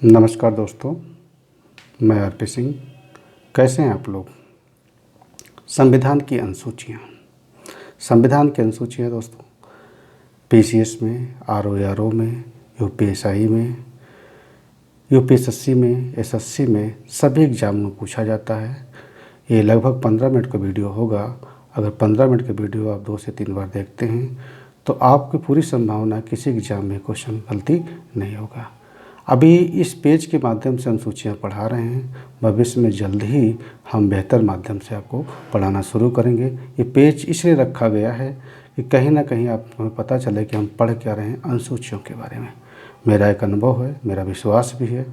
नमस्कार दोस्तों, मैं आरपी सिंह। कैसे हैं आप लोग? संविधान की अनुसूचियाँ दोस्तों पीसीएस में, आरओ में, यूपीएसआई में, यूपीएसएससी में, एसएससी में सभी एग्जाम में पूछा जाता है। ये लगभग 15 मिनट का वीडियो होगा। अगर 15 मिनट का वीडियो आप 2 से 3 बार देखते हैं तो आपकी पूरी संभावना किसी एग्ज़ाम में क्वेश्चन गलती नहीं होगा। अभी इस पेज के माध्यम से हम सूचियाँ पढ़ा रहे हैं। भविष्य में जल्द ही हम बेहतर माध्यम से आपको पढ़ाना शुरू करेंगे। ये पेज इसलिए रखा गया है कि कहीं ना कहीं आप हमें पता चले कि हम पढ़ क्या रहे हैं अनुसूचियों के बारे में। मेरा एक अनुभव है, मेरा विश्वास भी है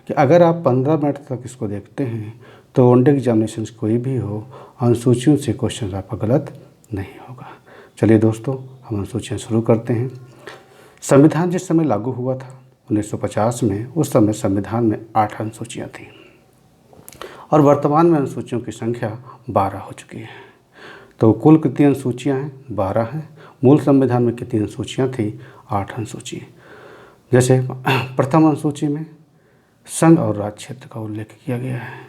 कि अगर आप 15 मिनट तक इसको देखते हैं तो वनडे एग्जामिनेशन कोई भी हो, अनुसूचियों से क्वेश्चन आपका गलत नहीं होगा। चलिए दोस्तों, हम अनुसूचियाँ शुरू करते हैं। संविधान जिस समय लागू हुआ था 1950 में, उस समय संविधान में 8 अनुसूचियाँ थीं और वर्तमान में अनुसूचियों की संख्या 12 हो चुकी है। तो कुल कितनी अनुसूचियाँ हैं? 12 हैं। मूल संविधान में कितनी अनुसूचियाँ थी? 8 अनुसूची। जैसे प्रथम अनुसूची में संघ और राज्य क्षेत्र का उल्लेख किया गया है।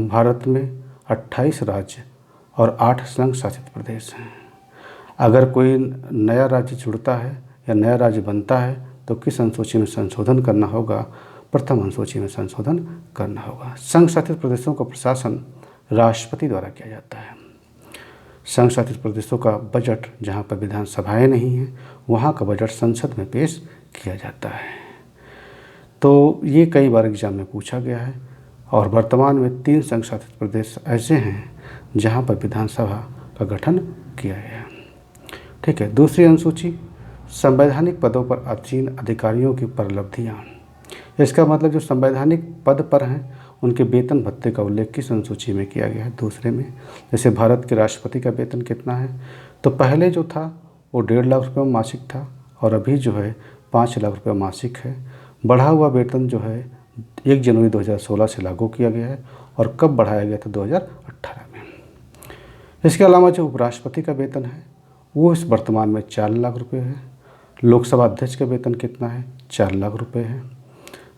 भारत में 28 राज्य और 8 संघ शासित प्रदेश हैं। अगर कोई नया राज्य जुड़ता है या नया राज्य बनता है तो किस अनुसूची में संशोधन करना होगा? प्रथम अनुसूची में संशोधन करना होगा। संघ शासित प्रदेशों का प्रशासन राष्ट्रपति द्वारा किया जाता है। संघ शासित प्रदेशों का बजट, जहाँ पर विधानसभाएं नहीं हैं, वहाँ का बजट संसद में पेश किया जाता है। तो ये कई बार एग्जाम में पूछा गया है। और वर्तमान में 3 संघ शासित प्रदेश ऐसे हैं जहाँ पर विधानसभा का गठन किया गया है। ठीक है। दूसरी अनुसूची संवैधानिक पदों पर आसीन अधिकारियों की उपलब्धियाँ। इसका मतलब जो संवैधानिक पद पर हैं उनके वेतन भत्ते का उल्लेख किस अनुसूची में किया गया है? दूसरे में। जैसे भारत के राष्ट्रपति का वेतन कितना है? तो पहले जो था वो 1.5 लाख रुपये मासिक था और अभी जो है 5 लाख रुपये मासिक है। बढ़ा हुआ वेतन जो है 1 जनवरी 2016 से लागू किया गया है। और कब बढ़ाया गया था? 2018 में। इसके अलावा जो उपराष्ट्रपति का वेतन है वो इस वर्तमान में 4 लाख रुपये है। लोकसभा अध्यक्ष का वेतन कितना है? 4 लाख रुपए है।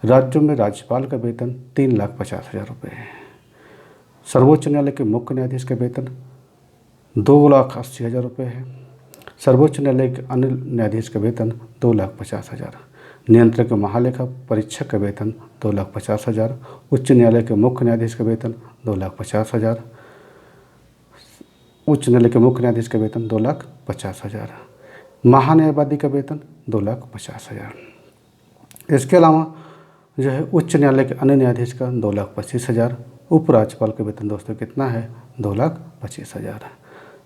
राज्यों में राज्यपाल का वेतन 3,50,000 रुपये है। सर्वोच्च न्यायालय के मुख्य न्यायाधीश का वेतन 2,80,000 रुपये है। सर्वोच्च न्यायालय के अन्य न्यायाधीश का वेतन 2,50,000। नियंत्रक महालेखा परीक्षक का वेतन 2,50,000। उच्च न्यायालय के मुख्य न्यायाधीश का वेतन 2,50,000। उच्च न्यायालय के मुख्य न्यायाधीश का वेतन 2,50,000। महान्यायवादी का वेतन 2,50,000। इसके अलावा जो है उच्च न्यायालय के अन्य न्यायाधीश का 2,25,000। उपराज्यपाल का वेतन दोस्तों कितना है? 2,25,000।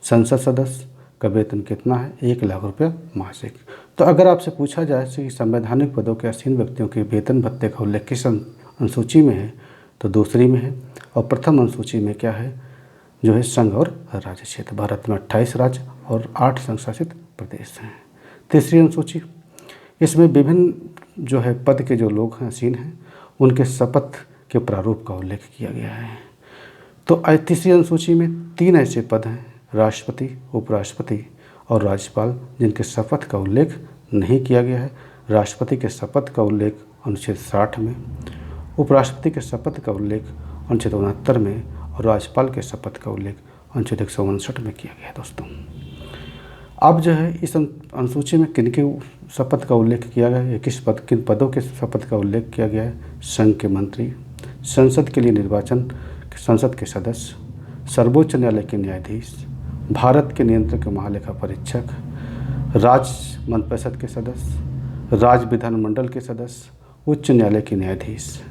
संसद सदस्य का वेतन कितना है? 1 लाख रुपये मासिक। तो अगर आपसे पूछा जाए कि संवैधानिक पदों के आसीन व्यक्तियों के वेतन भत्ते का उल्लेख किस अनुसूची में है, तो दूसरी में है। और प्रथम अनुसूची में क्या है? जो है संघ और राज्य क्षेत्र। भारत में 28 राज्य और 8 संघ शासित प्रदेश हैं। तीसरी अनुसूची, इसमें विभिन्न जो है पद के जो लोग आसीन हैं उनके शपथ के प्रारूप का उल्लेख किया गया है। तो तीसरी अनुसूची में 3 ऐसे पद हैं, राष्ट्रपति, उपराष्ट्रपति और राज्यपाल, जिनके शपथ का उल्लेख नहीं किया गया है। राष्ट्रपति के शपथ का उल्लेख अनुच्छेद 60 में, उपराष्ट्रपति के शपथ का उल्लेख अनुच्छेद 69 में और राज्यपाल के शपथ का उल्लेख अनुच्छेद 159 में किया गया है। दोस्तों, अब जो है इस अनुसूची में किनके शपथ का उल्लेख किया गया है, किन पदों के शपथ का उल्लेख किया गया है? संघ के मंत्री, संसद के लिए निर्वाचन संसद के सदस्य, सर्वोच्च न्यायालय के न्यायाधीश, भारत के नियंत्रक महालेखा परीक्षक, राज्य मंत्रिपरिषद के सदस्य, राज्य विधानमंडल के सदस्य, उच्च न्यायालय के न्यायाधीश।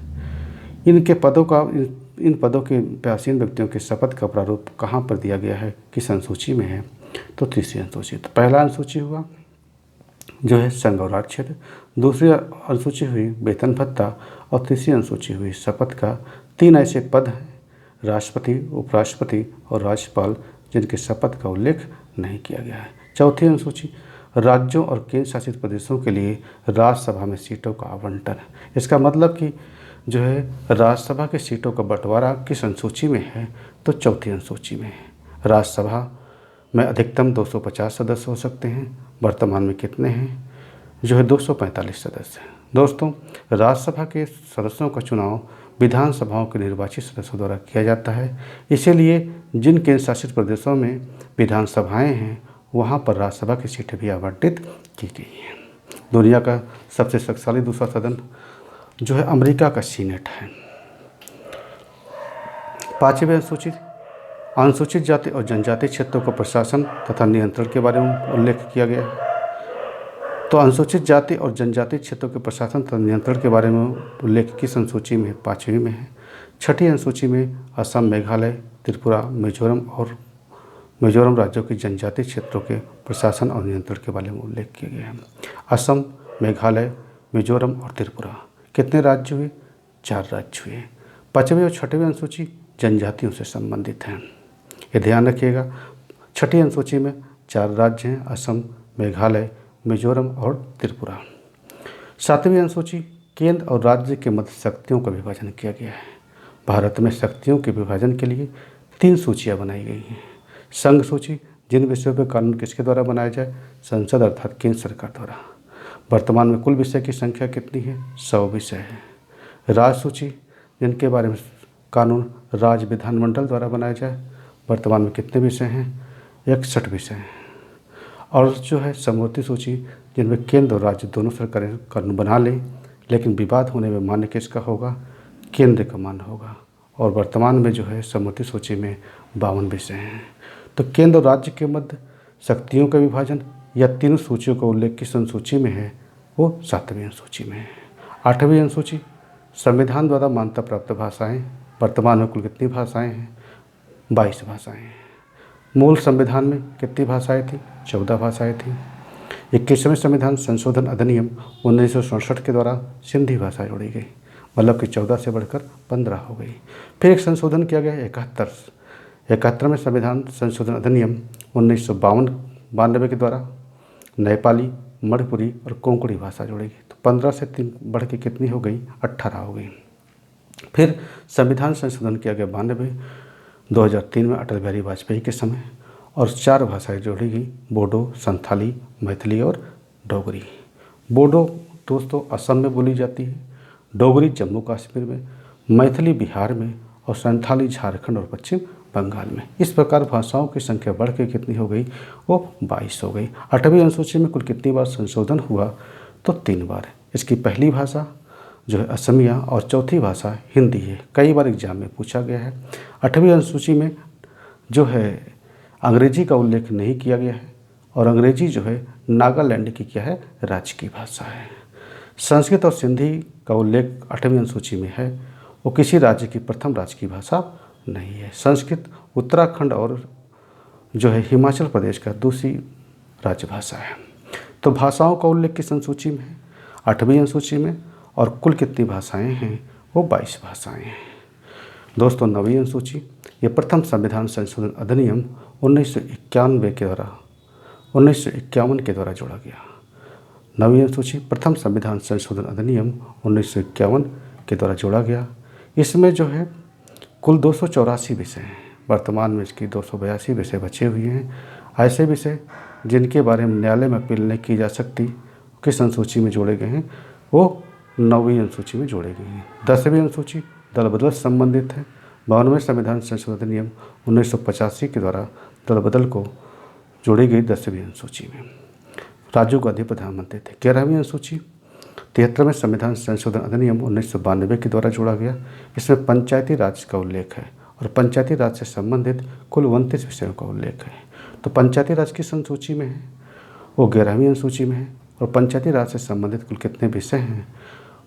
इन पदों के आसीन व्यक्तियों के शपथ का प्रारूप कहाँ पर दिया गया है, किस अनुसूची में है? तो तीसरी अनुसूची। तो पहला अनुसूची हुआ जो है संघ और राज्य क्षेत्र, दूसरी अनुसूची हुई वेतन भत्ता और तीसरी अनुसूची हुई शपथ का। 3 ऐसे पद हैं, राष्ट्रपति, उपराष्ट्रपति और राज्यपाल, जिनके शपथ का उल्लेख नहीं किया गया है। चौथी अनुसूची राज्यों और केंद्र शासित प्रदेशों के लिए राज्यसभा में सीटों का आवंटन। इसका मतलब कि जो है राज्यसभा की सीटों का बंटवारा किस अनुसूची में है? तो चौथी अनुसूची में है। राज्यसभा में अधिकतम 250 सदस्य हो सकते हैं। वर्तमान में कितने हैं? जो है 245 सदस्य हैं। दोस्तों, राज्यसभा के सदस्यों का चुनाव विधानसभाओं के निर्वाचित सदस्यों द्वारा किया जाता है। इसीलिए जिन केंद्र शासित प्रदेशों में विधानसभाएं हैं वहाँ पर राज्यसभा की सीटें भी आवंटित की गई हैं। दुनिया का सबसे शक्तिशाली दूसरा सदन जो है अमेरिका का सीनेट है। 5वीं अनुसूचित जाति और जनजाति क्षेत्रों को प्रशासन तथा नियंत्रण के बारे में उल्लेख किया गया है। तो अनुसूचित जाति और जनजाति क्षेत्रों के प्रशासन तथा नियंत्रण के बारे में उल्लेख किस अनुसूची में 5वीं में है। 6ठी अनुसूची में असम, मेघालय, त्रिपुरा, मिजोरम राज्यों की जनजाति क्षेत्रों के प्रशासन और नियंत्रण के बारे में उल्लेख किया गया है। असम, मेघालय, मिजोरम और त्रिपुरा कितने राज्य हुए? 4 राज्य हुए। 5वीं और 6वीं अनुसूची जनजातियों से संबंधित हैं। ये ध्यान रखिएगा, 6ठी अनुसूची में 4 राज्य हैं, असम, मेघालय, मिजोरम और त्रिपुरा। 7वीं अनुसूची केंद्र और राज्य के मध्य शक्तियों का विभाजन किया गया है। भारत में शक्तियों के विभाजन के लिए 3 सूचियाँ बनाई गई हैं। संघ सूची, जिन विषयों पर कानून किसके द्वारा बनाया जाए? संसद अर्थात केंद्र सरकार द्वारा। वर्तमान में कुल विषय की संख्या कितनी है? 100 विषय है। राज्य सूची, जिनके बारे में कानून राज्य विधानमंडल द्वारा बनाया जाए। वर्तमान में कितने विषय हैं? 61 विषय हैं। और जो है समवर्ती सूची, जिनमें केंद्र और राज्य दोनों सरकारें कानून बना लें, लेकिन विवाद होने में मान्य किसका होगा? केंद्र का मान्य होगा। और वर्तमान में जो है समवर्ती सूची में 52 विषय हैं। तो केंद्र और राज्य के मध्य शक्तियों का विभाजन या 3 सूचियों का उल्लेख किस अनुसूची में है? वो 7वीं अनुसूची में है। 8वीं अनुसूची संविधान द्वारा मान्यता प्राप्त भाषाएं। वर्तमान में कुल कितनी भाषाएं हैं? 22 भाषाएं हैं। मूल संविधान में कितनी भाषाएं थी? 14 भाषाएं थी। 21वें संविधान संशोधन अधिनियम 1967 के द्वारा सिंधी भाषा जोड़ी गई, मतलब कि 14 से बढ़कर 15 हो गई। फिर एक संशोधन किया गया 71वें संविधान संशोधन अधिनियम 1992 के द्वारा नेपाली, मणिपुरी और कोंकणी भाषा जोड़ी गई। तो 15 से 3 बढ़ के कितनी हो गई? 18 हो गई। फिर संविधान संशोधन किया गया 2003 में अटल बिहारी वाजपेयी के समय, और 4 भाषाएं जोड़ी गई, बोडो, संथाली, मैथिली और डोगरी। बोडो दोस्तों असम में बोली जाती है, डोगरी जम्मू कश्मीर में, मैथिली बिहार में और संथाली झारखंड और पश्चिम बंगाल में। इस प्रकार भाषाओं की संख्या बढ़ के कितनी हो गई? वो 22 हो गई। 8वीं अनुसूची में कुल कितनी बार संशोधन हुआ? तो 3 बार। इसकी पहली भाषा जो है असमिया और चौथी भाषा हिंदी है। कई बार एग्जाम में पूछा गया है। 8वीं अनुसूची में जो है अंग्रेजी का उल्लेख नहीं किया गया है, और अंग्रेजी जो है नागालैंड की क्या है? राज्य की भाषा है। संस्कृत और सिंधी का उल्लेख 8वीं अनुसूची में है, वो किसी राज्य की प्रथम राज्य की भाषा नहीं है। संस्कृत उत्तराखंड और जो है हिमाचल प्रदेश का दूसरी राज्य भाषा है। तो भाषाओं का उल्लेख किस अनुसूची में है? 8वीं अनुसूची में। और कुल कितनी भाषाएं हैं? वो 22 भाषाएं हैं। दोस्तों 9वीं अनुसूची, ये प्रथम संविधान संशोधन अधिनियम 1951 के द्वारा जोड़ा गया। 9वीं अनुसूची प्रथम संविधान संशोधन अधिनियम 1951 के द्वारा जोड़ा गया। इसमें जो है कुल 284 विषय हैं। वर्तमान में इसकी 282 विषय बचे हुए हैं। ऐसे विषय जिनके बारे में न्यायालय में अपील नहीं की जा सकती, किस अनुसूची में जोड़े गए हैं? वो 9वीं अनुसूची में जोड़े गए हैं। 10वीं अनुसूची दल बदल से संबंधित है। 52वें संविधान संशोधन अधिनियम 1985 के द्वारा दल बदल को जोड़ी गई 10वीं अनुसूची में। राज्यों का अधिक प्रधानमंत्री थे। 11वीं अनुसूची 73वें संविधान संशोधन अधिनियम 1992 के द्वारा जोड़ा गया। इसमें पंचायती राज का उल्लेख है, और पंचायती राज से संबंधित कुल 29 विषयों का उल्लेख है। तो पंचायती राज किस अनुसूची में है? वो 11वीं अनुसूची में है। और पंचायती राज से संबंधित कुल कितने विषय हैं?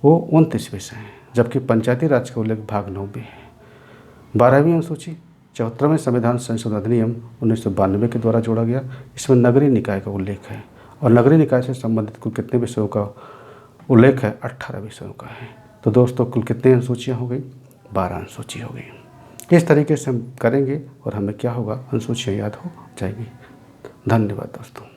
वो 29 विषय हैं, जबकि पंचायती राज का उल्लेख भाग 9 में है। 12वीं अनुसूची 74वें संविधान संशोधन अधिनियम 1992 के द्वारा जोड़ा गया। इसमें नगरीय निकाय का उल्लेख है, और नगरीय निकाय से संबंधित कुल कितने विषयों का उल्लेख है? 18 विषयों का है। तो दोस्तों कुल कितनी अनुसूचियाँ हो गई? 12 अनुसूची हो गई। इस तरीके से हम करेंगे और हमें क्या होगा? अनुसूचियाँ याद हो जाएगी। धन्यवाद दोस्तों।